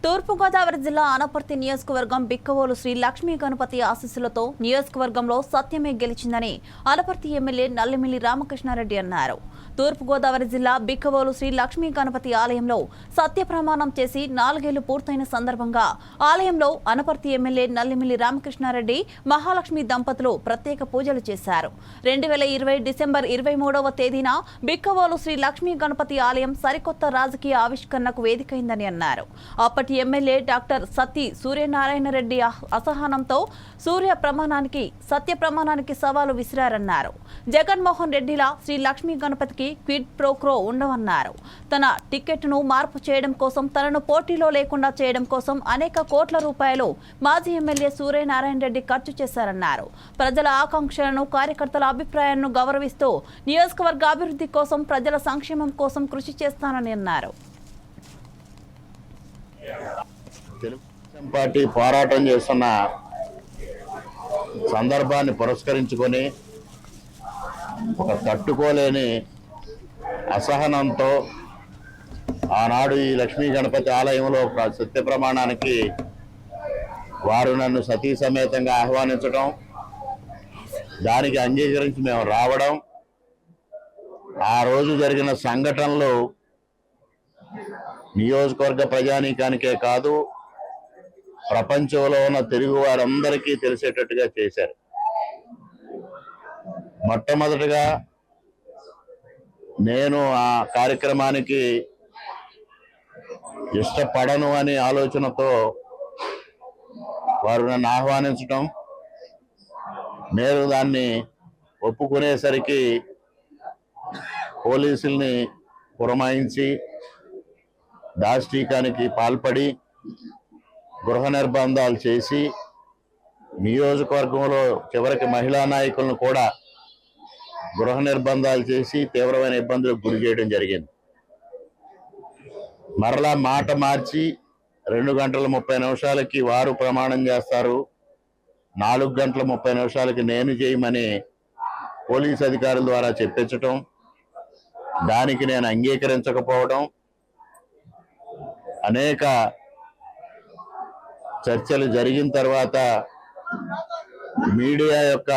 తూర్పుగోదావరి జిల్లా అనపర్తి నియోజకవర్గం బిక్కవోలు శ్రీ లక్ష్మీ గణపతి ఆశీస్సులతో నియోజకవర్గంలో సత్యమే గెలిచిందని అనపర్తి ఎమ్మెల్యే నల్లిమిల్లి రామకృష్ణారెడ్డి అన్నారు. తూర్పుగోదావరి జిల్లా బిక్కవోలు శ్రీ లక్ష్మీ గణపతి ఆలయంలో సత్య ప్రమాణం చేసి 4 ఏళ్లు పూర్తయిన సందర్భంగా ఆలయంలో అనపర్తి ఎమ్మెల్యే నల్లిమిల్లి రామకృష్ణారెడ్డి మహాలక్ష్మి దంపతులు ప్రత్యేక పూజలు చేశారు. 2020 డిసెంబర్ 23వ తేదీన బిక్కవోలు శ్రీ లక్ష్మీ గణపతి ఆలయం సరికొత్త రాజకీయ ఆవిష్కరణకు వేదికైందని అన్నారు. అప్పటి ఎమ్మెల్యే డాక్టర్ సత్తి సూర్యనారాయణ రెడ్డి అసహనంతో సత్య ప్రమాణానికి సవాలు విసిరారన్నారు. జగన్మోహన్ రెడ్డిలా శ్రీ లక్ష్మీ గణపతికి క్విడ్ ప్రోక్రో ఉండవన్నారు. తన టికెట్ను మార్పు చేయడం కోసం, తనను పోటీలో లేకుండా చేయడం కోసం అనేక కోట్ల రూపాయలు మాజీ ఎమ్మెల్యే సూర్యనారాయణ రెడ్డి ఖర్చు చేశారన్నారు. ప్రజల ఆకాంక్షలను, కార్యకర్తల అభిప్రాయాలను గౌరవిస్తూ నియోజకవర్గ అభివృద్ధి కోసం, ప్రజల సంక్షేమం కోసం కృషి చేస్తానని అన్నారు. తెలుగుదేశం పార్టీ పోరాటం చేస్తున్న సందర్భాన్ని పురస్కరించుకొని ఒక తట్టుకోలేని అసహనంతో ఆనాడు ఈ లక్ష్మీ గణపతి ఆలయంలో సత్య ప్రమాణానికి వారు నన్ను సతీ సమేతంగా ఆహ్వానించడం, దానికి అంగీకరించి మేము రావడం, ఆ రోజు జరిగిన సంఘటనలు నియోజకవర్గ ప్రజానీకానికే కాదు, ప్రపంచంలో ఉన్న తెలుగు వారందరికీ తెలిసేటట్టుగా చేశారు. మొట్టమొదటిగా నేను ఆ కార్యక్రమానికి ఇష్టపడను అనే ఆలోచనతో వారు నన్ను ఆహ్వానించడం, నేను దాన్ని ఒప్పుకునేసరికి పోలీసుల్ని పురమాయించి దాష్టీకానికి పాల్పడి గృహ నిర్బంధాలు చేసి నియోజకవర్గంలో చివరికి మహిళా నాయకులను కూడా గృహ నిర్బంధాలు చేసి తీవ్రమైన ఇబ్బందులకు గురి చేయడం జరిగింది. మరలా మాట మార్చి 2 గంటల 30 నిమిషాలకి వారు ప్రమాణం చేస్తారు, 4 గంటల 30 నిమిషాలకి నేను చేయమని పోలీస్ అధికారుల ద్వారా చెప్పించటం, దానికి నేను అంగీకరించకపోవడం, అనేక చర్చలు జరిగిన తర్వాత మీడియా యొక్క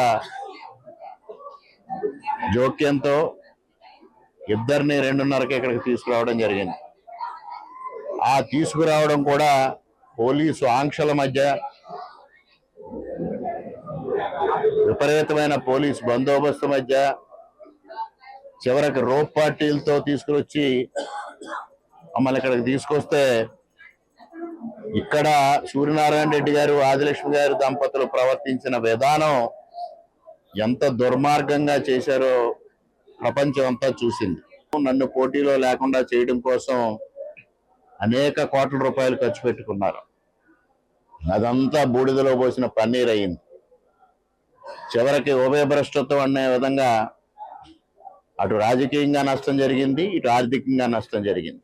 జోక్యంతో ఇద్దరిని 2:30కి ఇక్కడికి తీసుకురావడం జరిగింది. ఆ తీసుకురావడం కూడా పోలీసు ఆంక్షల మధ్య, విపరీతమైన పోలీసు బందోబస్తు మధ్య, చివరికి రోప్ పార్టీలతో తీసుకువచ్చి మమ్మల్ని ఇక్కడికి తీసుకొస్తే ఇక్కడ సూర్యనారాయణ రెడ్డి గారు, ఆదిలక్ష్మి గారు దంపతులు ప్రవర్తించిన విధానం ఎంత దుర్మార్గంగా చేశారో ప్రపంచం అంతా చూసింది. నన్ను పోటీలో లేకుండా చేయడం కోసం అనేక కోట్ల రూపాయలు ఖర్చు పెట్టుకున్నారు. అదంతా బూడిదలో పోసిన పన్నీర్ అయింది. చివరికి ఉభయభ్రష్టత్వం అనే విధంగా అటు రాజకీయంగా నష్టం జరిగింది, ఇటు ఆర్థికంగా నష్టం జరిగింది.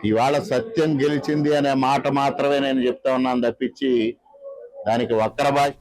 ఇవాళ సత్యం గెలిచింది అనే మాట మాత్రమే నేను చెప్తా ఉన్నాను తప్పించి దానికి వక్ర భాష